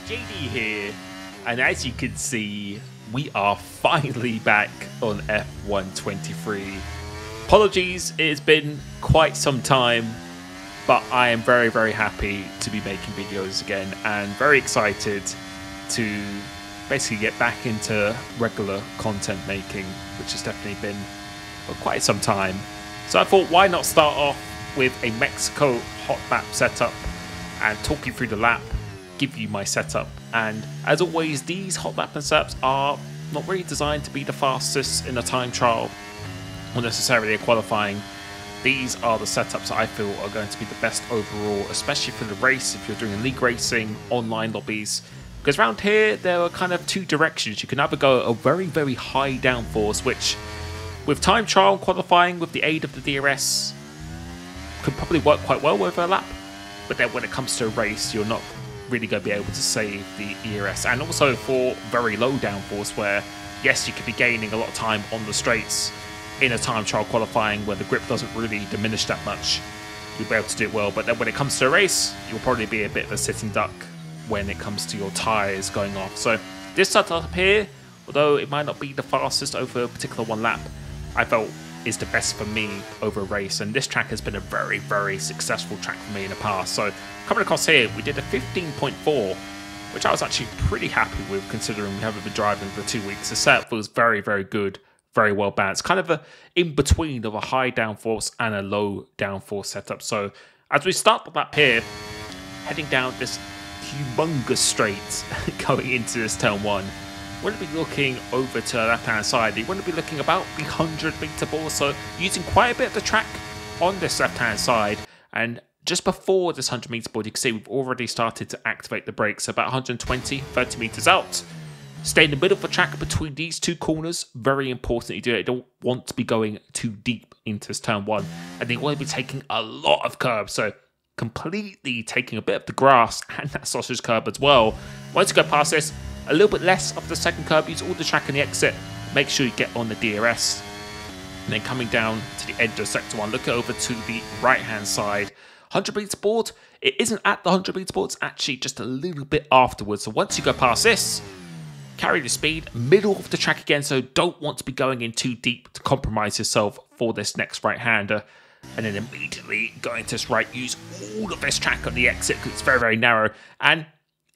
JD here, and as you can see, we are finally back on F123. Apologies, it has been quite some time, but I am very happy to be making videos again and very excited to basically get back into regular content making, which has definitely been for quite some time. So I thought, why not start off with a Mexico Hotlap setup and talk you through the lap, give you my setup. And as always, these Hotlap setups are not really designed to be the fastest in a time trial or necessarily a qualifying. These are the setups that I feel are going to be the best overall, especially for the race if you're doing league racing, online lobbies. Because around here, there are kind of two directions. You can either go a very high downforce, which with time trial qualifying with the aid of the DRS could probably work quite well with a lap. But then when it comes to a race, you're not really going to be able to save the ERS. And also for very low downforce where, yes, you could be gaining a lot of time on the straights in a time trial qualifying where the grip doesn't really diminish that much. You'll be able to do it well. But then when it comes to a race, you'll probably be a bit of a sitting duck when it comes to your tyres going off. So this setup here, although it might not be the fastest over a particular one lap, I felt is the best for me over a race, and this track has been a very successful track for me in the past. So coming across here, we did a 15.4, which I was actually pretty happy with considering we haven't been driving for 2 weeks. The setup was very good, very well balanced, kind of a in between of a high downforce and a low downforce setup. So as we start the lap here, heading down this humongous straight going into this turn one, we're going to be looking over to the left-hand side. You want to be looking about the 100-meter ball, so using quite a bit of the track on this left-hand side. And just before this 100-meter board, you can see we've already started to activate the brakes, about 120, 30 meters out. Stay in the middle of the track between these two corners. Very important that you do it. You don't want to be going too deep into this turn one. And you want to be taking a lot of curbs, so completely taking a bit of the grass and that sausage curb as well. Once you go past this, a little bit less of the second curb, use all the track in the exit, make sure you get on the DRS. And then coming down to the end of sector one, look over to the right hand side. 100 meter board, it isn't at the 100 meter board, it's actually just a little bit afterwards. So once you go past this, carry the speed, middle of the track again, so don't want to be going in too deep to compromise yourself for this next right-hander. And then immediately going to this right, use all of this track on the exit because it's very narrow. And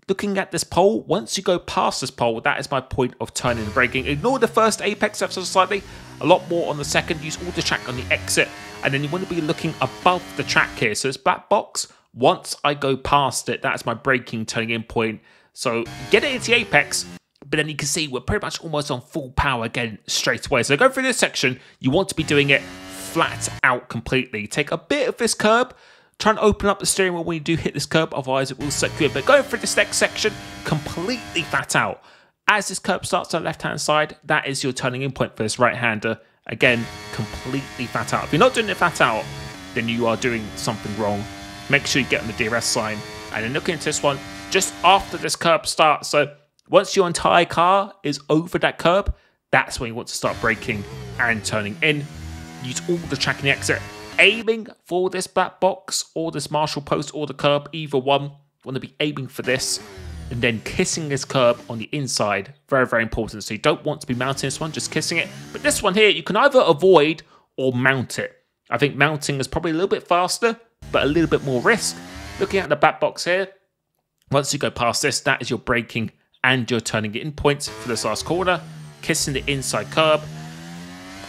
looking at this pole, once you go past this pole, that is my point of turning and braking. Ignore the first apex ever so slightly, a lot more on the second. Use all the track on the exit, and then you want to be looking above the track here. So this black box, once I go past it, that's my braking turning in point. So get it into the apex, but then you can see we're pretty much almost on full power again straight away. So go through this section, you want to be doing it flat out completely. Take a bit of this curb, try and open up the steering wheel when you do hit this curb, otherwise it will suck you in. But going through this next section, completely flat out. As this curb starts on the left-hand side, that is your turning in point for this right-hander. Again, completely flat out. If you're not doing it flat out, then you are doing something wrong. Make sure you get on the DRS sign. And then looking into this one, just after this curb starts. So once your entire car is over that curb, that's when you want to start braking and turning in. Use all the track in the exit. Aiming for this black box or this marshal post or the curb, either one. You want to be aiming for this and then kissing this curb on the inside. Very important. So you don't want to be mounting this one, just kissing it. But this one here, you can either avoid or mount it. I think mounting is probably a little bit faster, but a little bit more risk. Looking at the black box here, once you go past this, that is your braking and your turning it in points for this last corner. Kissing the inside curb.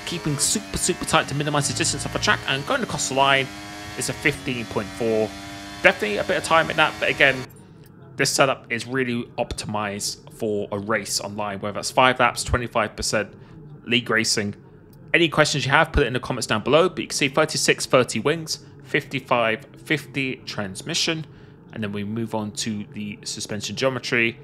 Keeping super tight to minimize the distance of the track, and going across the line is a 15.4. Definitely a bit of time in that, but again, this setup is really optimized for a race online, whether that's 5 laps, 25% league racing. Any questions you have, put it in the comments down below. But you can see 36-30 wings, 55-50 transmission, and then we move on to the suspension geometry.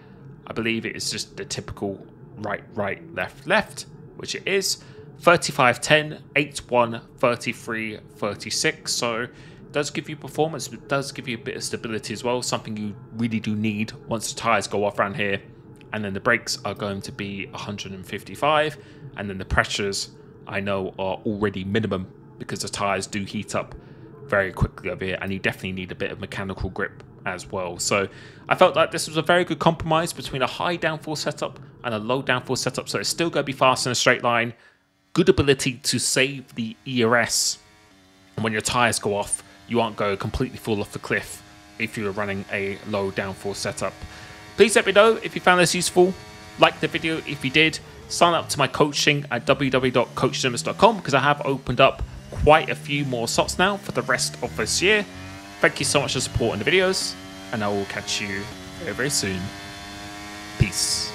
I believe it is just the typical right, left, which it is. 35-10, 8-1, 33, 36. So it does give you performance, but it does give you a bit of stability as well, something you really do need once the tyres go off around here. And then the brakes are going to be 155, and then the pressures I know are already minimum because the tyres do heat up very quickly over here, and you definitely need a bit of mechanical grip as well. So I felt like this was a very good compromise between a high downforce setup and a low downforce setup. So it's still going to be fast in a straight line. Good ability to save the ERS. And when your tires go off, you aren't going to completely fall off the cliff if you're running a low downforce setup. Please let me know if you found this useful. Like the video if you did. Sign up to my coaching at www.coachlimitless.com because I have opened up quite a few more slots now for the rest of this year. Thank you so much for supporting the videos, and I will catch you very, very soon. Peace.